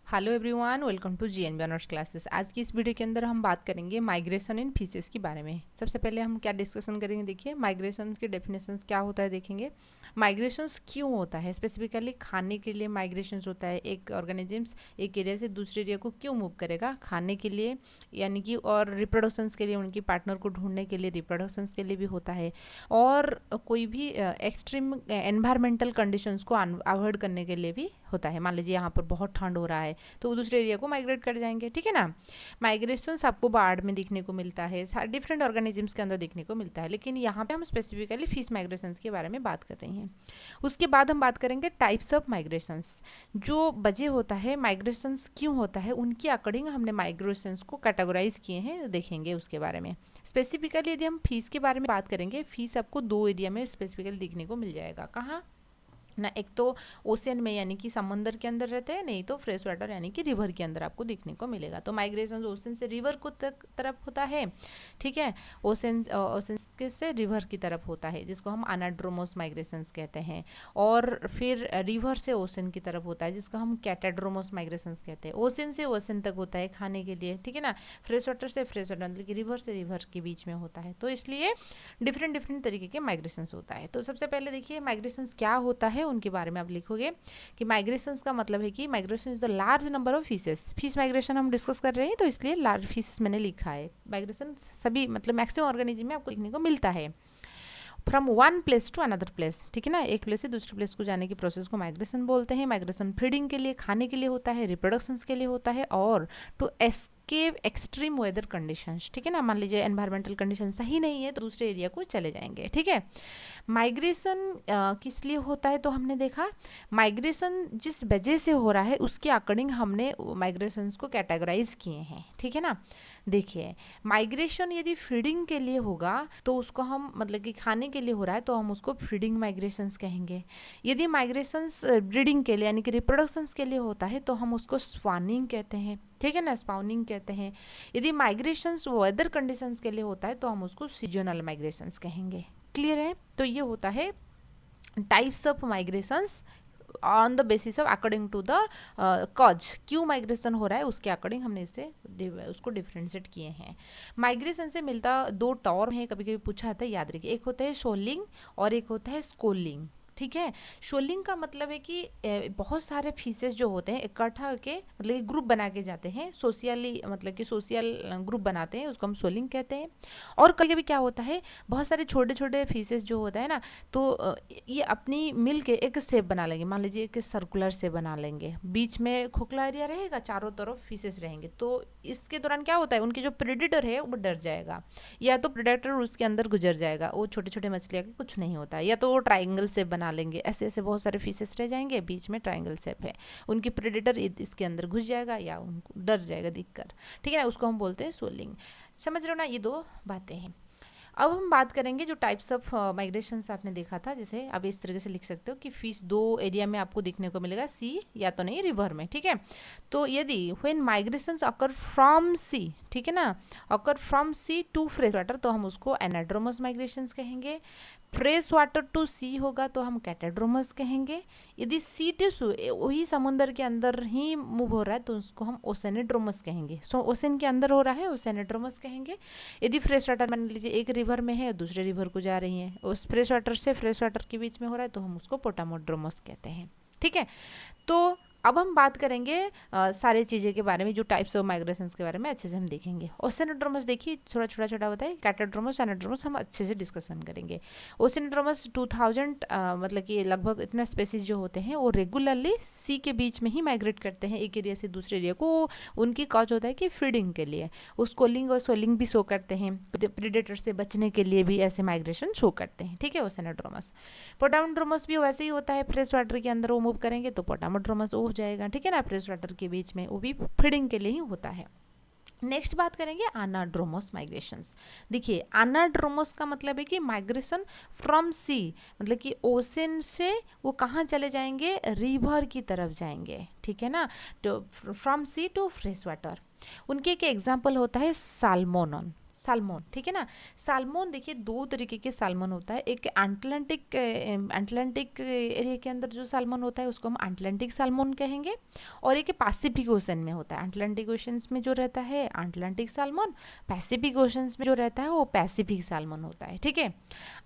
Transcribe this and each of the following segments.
Hello everyone, welcome to GNB honours classes. आज की इस वीडियो के अंदर हम बात करेंगे माइग्रेशन इन फिशेस के बारे में। सबसे पहले हम क्या डिस्कशन करेंगे, देखिए माइग्रेशन के डेफिनेशंस क्या होता है, देखेंगे माइग्रेशंस क्यों होता है, स्पेसिफिकली खाने के लिए माइग्रेशंस होता है। एक ऑर्गेनिजम्स एक एरिया से दूसरे एरिया को क्यों मूव करेगा, खाने के लिए यानी कि, और रिप्रोडक्शंस के लिए, उनकी पार्टनर को ढूंढने के लिए, रिप्रोडक्शंस के लिए भी होता है, और कोई भी एक्सट्रीम एनवायरमेंटल कंडीशंस को अवॉइड करने के लिए भी होता है। मान लीजिए यहाँ पर बहुत ठंड हो रहा है तो वो दूसरे एरिया को माइग्रेट कर जाएंगे, ठीक है ना। माइग्रेशंस आपको बाढ़ में दिखने को मिलता है, डिफरेंट ऑर्गेनिजम्स के अंदर दिखने को मिलता है, लेकिन यहाँ पे हम स्पेसिफिकली फिश माइग्रेशंस के बारे में बात कर रहे हैं। उसके बाद हम बात करेंगे टाइप्स ऑफ माइग्रेशंस। जो वजह होता है माइग्रेशंस क्यों होता है, उनके अकॉर्डिंग हमने माइग्रेशंस को कैटेगराइज किए हैं, देखेंगे उसके बारे में। स्पेसिफिकली यदि हम फीस के बारे में बात करेंगे, फीस आपको दो एरिया में स्पेसिफिकली दिखने को मिल जाएगा। कहाँ ना, एक तो ओशियन में यानी कि समंदर के अंदर रहते हैं, नहीं तो फ्रेश वाटर यानी कि रिवर के अंदर आपको दिखने को मिलेगा। तो माइग्रेशन ओशियन से रिवर को तरफ होता है, ठीक है। ओशियन के से रिवर की तरफ होता है, जिसको हम अनाड्रोमोस माइग्रेशंस कहते हैं। और फिर रिवर से ओशियन की तरफ होता है, जिसको हम कैटाड्रोमोस माइग्रेशंस कहते हैं। ओशियन से ओशियन तक होता है खाने के लिए, ठीक है ना। फ्रेश वाटर से फ्रेश वाटर मतलब कि रिवर से रिवर के बीच में होता है। तो इसलिए डिफरेंट डिफरेंट तरीके के माइग्रेशंस होता है। तो सबसे पहले देखिए माइग्रेशंस क्या होता है, उनके बारे में आप लिखोगे कि माइग्रेशंस का मतलब है कि migration is the large number of fishes. Fish migration हम डिस्कस कर रहे हैं तो इसलिए लार्ज फिशेस मैंने लिखा है। माइग्रेशन सभी मतलब मैक्सिमम ऑर्गेनिज्म में आपको देखने को मिलता है। From one place to another place, ठीक है ना, एक प्लेस से दूसरे प्लेस को जाने की प्रोसेस को माइग्रेशन बोलते हैं। माइग्रेशन फीडिंग के लिए, खाने के लिए होता है, रिप्रोडक्शंस के लिए होता है, और to escape extreme weather conditions, ठीक है ना। मान लीजिए एनवायरमेंटल कंडीशन सही नहीं है तो दूसरे एरिया को चले जाएंगे, ठीक है। माइग्रेशन किस लिए होता है, तो हमने देखा माइग्रेशन जिस वजह से हो रहा है उसके अकॉर्डिंग हमने माइग्रेशंस को कैटेगराइज किए हैं, ठीक है ना। देखिए माइग्रेशन यदि फीडिंग के लिए होगा तो उसको हम मतलब कि खाने के लिए हो रहा है तो हम उसको फीडिंग माइग्रेशंस कहेंगे। यदि माइग्रेशंस ब्रीडिंग के लिए यानी कि रिप्रोडक्शंस के लिए होता है तो हम उसको स्पाउनिंग कहते हैं, ठीक है ना, स्पाउनिंग कहते हैं। यदि माइग्रेशंस वेदर कंडीशंस के लिए होता है तो हम उसको सीजनल माइग्रेशंस कहेंगे। क्लियर है। तो ये होता है types of migrations on the basis of according to the cause, क्यों माइग्रेशन हो रहा है उसके अकॉर्डिंग हमने इसे उसको डिफ्रेंशिएट किए हैं। माइग्रेशन से मिलता दो टर्म है, कभी कभी पूछा था, याद रखिए। एक होता है शोलिंग और एक होता है स्कोलिंग, ठीक है। शोलिंग का मतलब है कि बहुत सारे फिशेस जो होते हैं इकट्ठा होके मतलब ग्रुप बना के जाते हैं, सोशली मतलब कि सोशल ग्रुप बनाते हैं, उसको हम शोलिंग कहते हैं। और कभी कभी क्या होता है, बहुत सारे छोटे छोटे फिशेस जो होता है ना, तो ये अपनी मिल के एक शेप बना लेंगे। मान लीजिए एक सर्कुलर शेप बना लेंगे, बीच में खोखला एरिया रहेगा, चारों तरफ फिशेस रहेंगे। तो इसके दौरान क्या होता है, उनकी जो प्रेडिटर है वो डर जाएगा, या तो प्रेडेटर उसके अंदर गुजर जाएगा, वो छोटे छोटे मछलियाँ के कुछ नहीं होता है, या तो वो ट्राइंगल शेप बना लेंगे। ऐसे ऐसे बहुत सारे फिशेस रह जाएंगे, बीच में ट्राइंगल शेप है, उनकी प्रेडेटर इसके अंदर घुस जाएगा या उनको डर जाएगा दिखकर, ठीक है ना। उसको हम बोलते हैं सोलिंग। समझ रहे हो ना, ये दो बातें हैं। अब हम बात करेंगे जो टाइप्स ऑफ माइग्रेशंस आपने देखा था, जैसे अब इस तरीके से लिख सकते हो कि फिश दो एरिया में आपको देखने को मिलेगा, सी या तो नहीं रिवर में, ठीक है। तो यदि when migrations occur from sea, ठीक है ना, occur from sea to fresh water तो हम उसको एनाड्रोमस माइग्रेशंस कहेंगे। फ्रेश वाटर टू सी होगा तो हम कैटाड्रोमस कहेंगे। यदि सी टू वही समुद्र के अंदर ही मूव हो रहा है तो उसको हम ओसेनेड्रोमस कहेंगे। सो ओशन के अंदर हो रहा है, ओसेनेड्रोमस कहेंगे। यदि फ्रेश वाटर मान लीजिए एक रिवर में है दूसरे रिवर को जा रही है, उस फ्रेश वाटर से फ्रेश वाटर के बीच में हो रहा है तो हम उसको पोटामोड्रोमस कहते हैं, ठीक है। तो अब हम बात करेंगे सारी चीज़ें के बारे में, जो टाइप्स ऑफ माइग्रेशंस के बारे में अच्छे से हम देखेंगे। ओसेनोड्रोमस देखिए थोड़ा छोटा छोटा बताए, कैटाड्रोमस एनाड्रोमस हम अच्छे से डिस्कशन करेंगे। ओसेनोड्रोमस 2000 मतलब कि लगभग इतना स्पेसीज जो होते हैं वो रेगुलरली सी के बीच में ही माइग्रेट करते हैं एक एरिया से दूसरे एरिया को। उनकी कॉज होता है कि फीडिंग के लिए, उसको लिंग और सोलिंग भी शो करते हैं, प्रेडेटर से बचने के लिए भी ऐसे माइग्रेशन शो करते हैं, ठीक है। ओसेनोड्रोमस पोटामोड्रोमस भी वैसे ही होता है, फ्रेश वाटर के अंदर वो मूव करेंगे तो पोटामोड्रोमस हो जाएगा, ठीक है ना। फ्रेश वाटर के बीच में वो भी फीडिंग के लिए ही होता है। नेक्स्ट बात करेंगे अनाड्रोमस माइग्रेशंस। देखिए अनाड्रोमस का मतलब है कि माइग्रेशन फ्रॉम सी, मतलब कि ओशन से वो कहाँ चले जाएंगे, रिवर की तरफ जाएंगे, ठीक है ना। तो from sea to fresh water. उनके एक एग्जाम्पल होता है साल्मोन। साल्मोन, ठीक है ना। साल्मोन देखिए दो तरीके के साल्मन होता है, एक अटलांटिक एरिया के अंदर जो साल्मन होता है उसको हम अटलांटिक साल्मोन कहेंगे, और एक पैसिफिक ओशन में होता है। अटलांटिक ओशन में जो रहता है अटलांटिक साल्मन, पैसिफिक ओशन में जो रहता है वो पैसिफिक साल्मन होता है, ठीक है।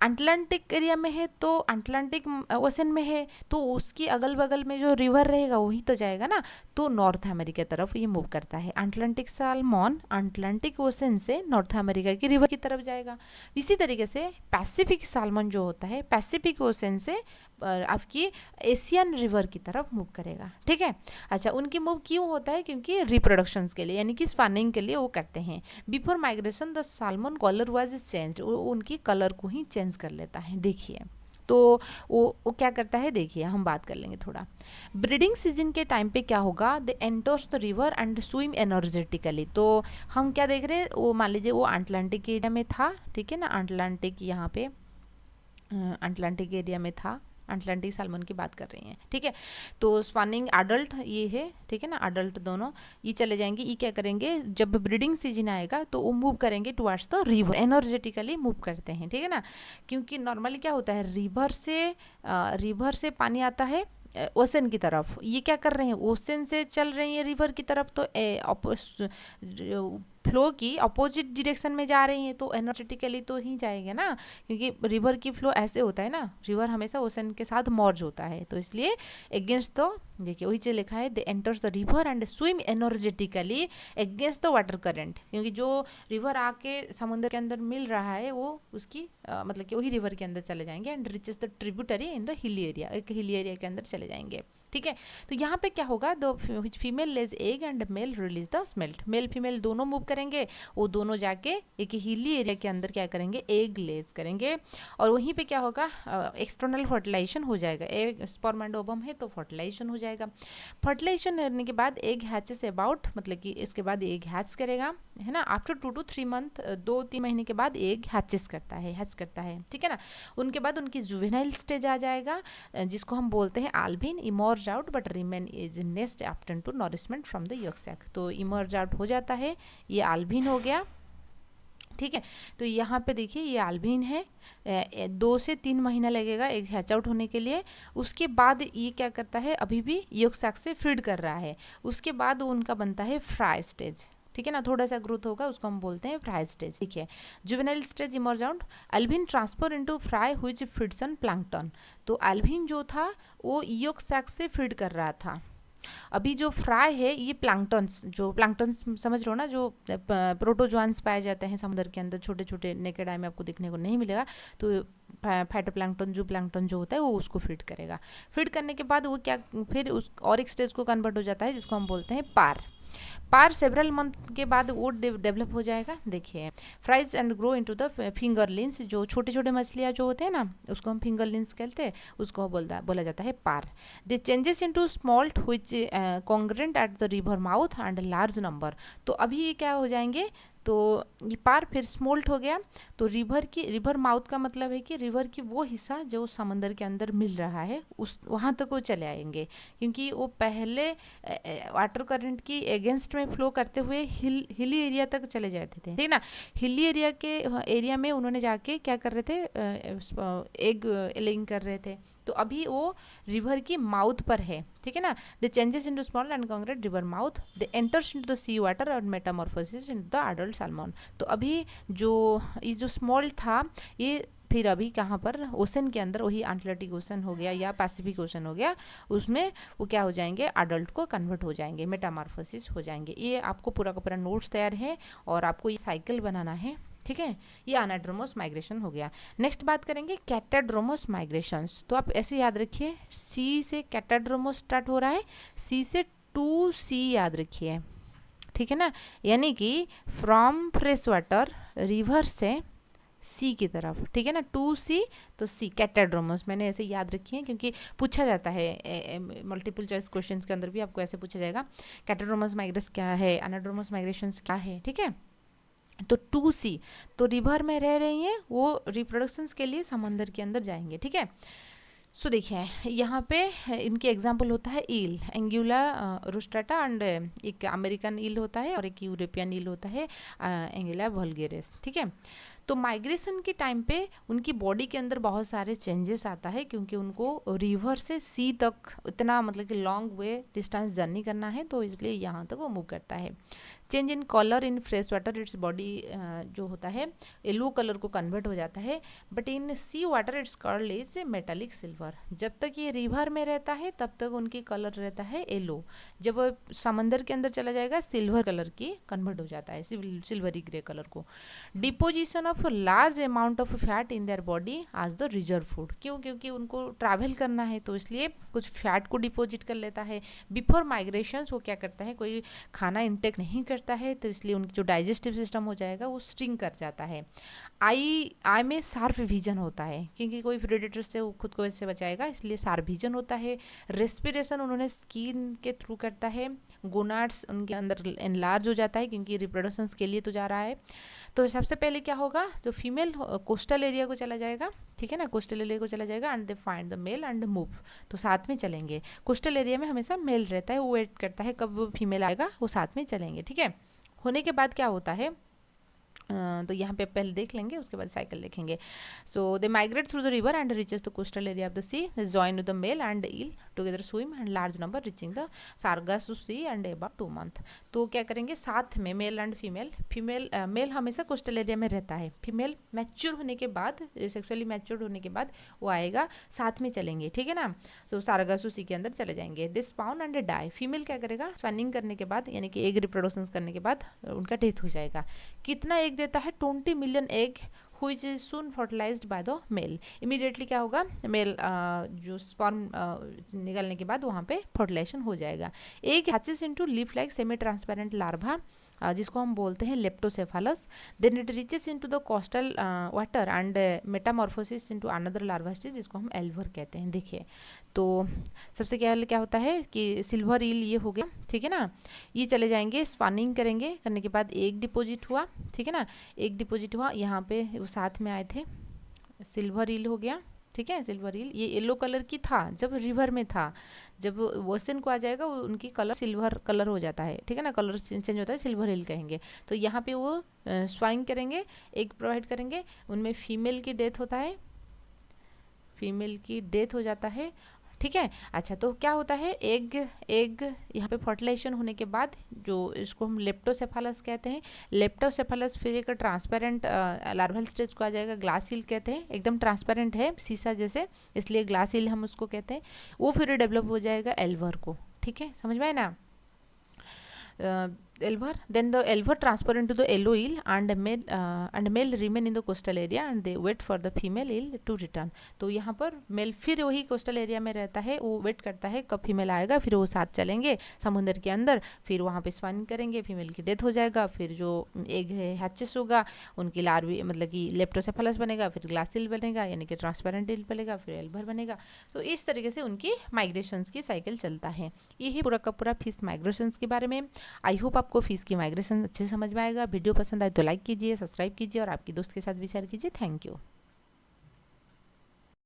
अटलांटिक एरिया में है तो अटलांटिक ओशन में है तो उसकी अगल बगल में जो रिवर रहेगा वही तो जाएगा ना, तो नॉर्थ अमेरिका तरफ ये मूव करता है। अटलांटिक साल्मन अटलांटिक ओशन से नॉर्थ अमेरिका की रिवर की तरफ जाएगा। इसी तरीके से पैसिफिक साल्मन जो होता है पैसिफिक ओशन से आपकी एशियन रिवर की तरफ मूव करेगा, ठीक है। अच्छा, उनकी मूव क्यों होता है? क्योंकि रिप्रोडक्शंस के लिए, यानी कि स्पनिंग के लिए वो करते हैं। Before migration the salmon colour was change, उनकी कलर को ही चेंज कर लेता है। देखिए तो वो क्या करता है, देखिए हम बात कर लेंगे थोड़ा। ब्रीडिंग सीजन के टाइम पे क्या होगा, they enters the river and swim energetically. तो हम क्या देख रहे हैं, वो मान लीजिए वो अटलांटिक एरिया में था, ठीक है ना, अटलांटिक यहाँ पे अटलांटिक एरिया में था, अटलांटिक साल्मन की बात कर रही हैं, ठीक है। तो स्पनिंग अडल्ट ये है, ठीक है ना, अडल्ट दोनों ये चले जाएंगे। ये क्या करेंगे, जब ब्रीडिंग सीजन आएगा तो वो मूव करेंगे towards the river, energetically move करते हैं, ठीक है ना। क्योंकि नॉर्मली क्या होता है, रिवर से पानी आता है ओशन की तरफ, ये क्या कर रहे हैं, ओशन से चल रही है रिवर की तरफ, तो फ्लो की अपोजिट डायरेक्शन में जा रही हैं तो एनर्जेटिकली तो ही जाएंगे ना, क्योंकि रिवर की फ्लो ऐसे होता है ना, रिवर हमेशा ओशन के साथ मर्ज होता है, तो इसलिए अगेंस्ट तो देखिए वही चीज लिखा है, they enters the river and swim energetically against the water current. क्योंकि जो रिवर आके समुद्र के अंदर मिल रहा है वो उसकी मतलब कि वही रिवर के अंदर चले जाएंगे and reaches the tributary in the hilly area, एक हिली एरिया के अंदर चले जाएंगे, ठीक है। तो यहाँ पे क्या होगा, the female lays egg and male release the smelt, male female दोनों मूव करेंगे, वो दोनों जाके एक हिली एरिया के अंदर क्या करेंगे, एग लेज करेंगे, और वहीं पे क्या होगा, एक्सटर्नल फर्टिलाइजेशन हो जाएगा। एग स्पर्म एंड ओवम है तो फर्टिलाइजेशन हो जाएगा। फर्टिलाइजेशन करने के बाद एग हैचेस अबाउट, मतलब कि इसके बाद एग हैच करेगा, है ना। आफ्टर 2 to 3 मंथ, 2-3 महीने के बाद एग हैच करता है, ठीक है ना। उनके बाद उनकी जुवेनाइल स्टेज आ जाएगा, जिसको हम बोलते हैं alevin, emerge out but remain is nest after to nourishment from the yolk sac. तो इमर्ज आउट हो जाता है, ये आल्बिन हो गया, ठीक है। तो यहाँ पे देखिए ये आल्बिन है, 2 से 3 महीना लगेगा एक हैच आउट होने के लिए। उसके बाद ये क्या करता है, अभी भी यॉक सैक से फीड कर रहा है, उसके बाद उनका बनता है फ्राई स्टेज, ठीक है ना, थोड़ा सा ग्रोथ होगा, उसको हम बोलते हैं फ्राई स्टेज, ठीक है। Juvenile stage emerge out, अल्बिन transfer into fry which feeds on plankton. तो अल्बिन जो था वो यॉक सैक से फीड कर रहा था। अभी जो फ्राई है ये प्लैंक्टन्स, जो प्लैंक्टन्स समझ रहे हो ना, जो प्रोटोजोआन्स पाए जाते हैं समुद्र के अंदर, छोटे छोटे, नेकेड आई में आपको देखने को नहीं मिलेगा, तो फाइटोप्लैंक्टन जो होता है वो उसको फीड करेगा। फीड करने के बाद वो क्या, फिर उस और एक स्टेज को कन्वर्ट हो जाता है जिसको हम बोलते हैं पार सेवरल मंथ के बाद वो डेवलप हो जाएगा। देखिए fries and grow into the fingerlings, जो छोटे छोटे मछलियाँ जो होते हैं ना उसको हम फिंगरलिंस कहते हैं, उसको बोला जाता है पार। They changes into smolt which congregate at the river mouth and large number. तो अभी ये क्या हो जाएंगे, तो ये पार फिर स्मोल्ट हो गया, तो रिवर माउथ का मतलब है कि रिवर की वो हिस्सा जो समंदर के अंदर मिल रहा है उस वहाँ तक वो चले आएंगे, क्योंकि वो पहले वाटर करंट की अगेंस्ट में फ्लो करते हुए हिली एरिया तक चले जाते थे, ठीक ना। हिली एरिया में उन्होंने जाके क्या कर रहे थे, एग लेइंग कर रहे थे, तो अभी वो रिवर की माउथ पर है, ठीक है ना। The changes into small and concrete river mouth, the enters into the sea water और metamorphosis into the adult salmon. तो अभी जो स्मॉल था ये फिर अभी कहाँ पर, ओशन के अंदर, वही अटलांटिक ओशन हो गया या पैसिफिक ओशन हो गया, उसमें वो क्या हो जाएंगे, अडल्ट को कन्वर्ट हो जाएंगे, मेटामॉर्फोसिस हो जाएंगे। ये आपको पूरा का पूरा नोट्स तैयार है और आपको ये साइकिल बनाना है, ठीक है। ये एनाड्रोमस माइग्रेशन हो गया। नेक्स्ट बात करेंगे कैटाड्रोमस माइग्रेशंस। तो आप ऐसे याद रखिए, सी से कैटाड्रोमस स्टार्ट हो रहा है, सी से 2C याद रखिए, ठीक है ना। यानी कि फ्रॉम फ्रेश वाटर रिवर से सी की तरफ, ठीक है ना, 2C तो सी कैटाड्रोमस, मैंने ऐसे याद रखी है क्योंकि पूछा जाता है मल्टीपल चॉइस क्वेश्चंस के अंदर भी आपको ऐसे पूछा जाएगा, कैटाड्रोमस माइग्रेशन क्या है, एनाड्रोमस माइग्रेशंस क्या है, ठीक है। तो 2C तो रिवर में रह रही हैं, वो रिप्रोडक्शंस के लिए समंदर के अंदर जाएंगे, ठीक है। सो देखिए यहाँ पे इनके एग्जाम्पल होता है ईल, एंगुला रोस्ट्राटा, एंड एक अमेरिकन ईल होता है और एक यूरोपियन ईल होता है एंगुला वल्गेरिस, ठीक है। तो माइग्रेशन के टाइम पे उनकी बॉडी के अंदर बहुत सारे चेंजेस आता है, क्योंकि उनको रिवर से सी तक इतना मतलब कि लॉन्ग वे डिस्टेंस जर्नी करना है, तो इसलिए यहाँ तक वो मूव करता है। Change in colour in fresh water, its body जो होता है येलो कलर को कन्वर्ट हो जाता है, but in sea water its colour is metallic silver. जब तक ये रिवर में रहता है तब तक उनकी कलर रहता है येलो, जब वो समंदर के अंदर चला जाएगा सिल्वर कलर की कन्वर्ट हो जाता है, सिल्वरी ग्रे कलर को। Deposition of large amount of fat in their body as the reserve food, क्यों? क्योंकि उनको ट्रैवल करना है तो इसलिए कुछ फैट को डिपोजिट कर लेता है। बिफोर माइग्रेशन वो क्या करता है, कोई खाना इंटेक नहीं करता है तो इसलिए उनकी जो डाइजेस्टिव सिस्टम हो जाएगा वो स्ट्रिंग कर जाता है। आई में शार्प विजन होता है, क्योंकि कोई प्रेडेटर से वो खुद को इससे बचाएगा, इसलिए शार्प विजन होता है। रेस्पिरेशन उन्होंने स्किन के थ्रू करता है। गोनाड्स उनके अंदर एनलार्ज हो जाता है, क्योंकि रिप्रोडक्शन के लिए तो जा रहा है। तो सबसे पहले क्या होगा, जो फीमेल कोस्टल एरिया को चला जाएगा, ठीक है ना, कोस्टल एरिया को चला जाएगा and they find the male and move, तो साथ में चलेंगे। कोस्टल एरिया में हमेशा मेल रहता है, वो वेट करता है कब वो फीमेल आएगा, वो साथ में चलेंगे, ठीक है। होने के बाद क्या होता है, तो यहाँ पे पहले देख लेंगे, उसके बाद साइकिल देखेंगे। So they migrate through the river and reaches the coastal area of the sea, they join with the male and eel together swim and large number reaching the Sargasso sea and about 2 month. तो क्या करेंगे साथ में male and female, male हमेशा coastal area में रहता है, female mature होने के बाद, सेक्सुअली मैच्योर होने के बाद वो आएगा, साथ में चलेंगे, ठीक है ना। तो सार्गासो सी के अंदर चले जाएंगे। दे स्पाउन एंड डाई, फीमेल क्या करेगा, स्पैनिंग करने के बाद यानी कि एग रिप्रोडक्शन करने के बाद उनका डेथ हो जाएगा। कितना एग देता है, 20 million egg which is soon fertilized by the male। Immediately क्या होगा, मेल जो स्पर्म निकलने के बाद वहाँ पे फर्टिलाइजेशन हो जाएगा। Egg hatches into leaf like semi transparent larva, जिसको हम बोलते हैं leptocephalus. Then it reaches into the coastal water and metamorphosis into another larva stage, जिसको हम एल्वर कहते हैं। देखिए तो सबसे क्या होता है कि सिल्वर ईल ये हो गया, ठीक है ना, ये चले जाएंगे, स्पानिंग करेंगे, करने के बाद एक डिपोजिट हुआ, ठीक है ना, एक डिपोजिट हुआ, यहाँ पे वो साथ में आए थे, सिल्वर ईल हो गया, ठीक है। सिल्वर ईल ये येलो कलर की था जब रिवर में था, जब ओशन को आ जाएगा वो उनकी कलर सिल्वर कलर हो जाता है, ठीक है ना, कलर चेंज होता है, सिल्वर ईल कहेंगे। तो यहाँ पे वो स्वाइंग करेंगे, एग प्रोवाइड करेंगे, उनमें फीमेल की डेथ होता है, फीमेल की डेथ हो जाता है, ठीक है। अच्छा तो क्या होता है, एग यहाँ पे फर्टिलाइजेशन होने के बाद जो इसको हम लेप्टोसेफालस कहते हैं, लेप्टोसेफालस फिर एक ट्रांसपेरेंट लार्वल स्टेज को आ जाएगा, ग्लास ईल कहते हैं, एकदम ट्रांसपेरेंट है शीशा जैसे, इसलिए ग्लास ईल हम उसको कहते हैं। वो फिर डेवलप हो जाएगा एल्वर को, ठीक है, समझ में आए ना। Elver, then the elver transfer into the yellow eel and male remain in the coastal area and they wait for the female eel to return। तो यहाँ पर मेल फिर वही कोस्टल एरिया में रहता है, वो वेट करता है कब फीमेल आएगा, फिर वो साथ चलेंगे समुद्र के अंदर, फिर वहाँ पे स्पानिंग करेंगे, फीमेल की डेथ हो जाएगा, फिर जो एग हैचेस होगा उनकी लार्वी मतलब कि लेप्टोसेफालस बनेगा, फिर ग्लास ईल बनेगा यानी कि ट्रांसपेरेंट ईल बनेगा, फिर एल्वर बनेगा। तो इस तरीके से उनकी माइग्रेशंस की साइकिल चलता है। यही पूरा का पूरा फिश माइग्रेशंस के बारे में। आई होप आपको फिश की माइग्रेशन अच्छे से समझ में आएगा। वीडियो पसंद आए तो लाइक कीजिए, सब्सक्राइब कीजिए और आपकी दोस्त के साथ भी शेयर कीजिए। Thank you.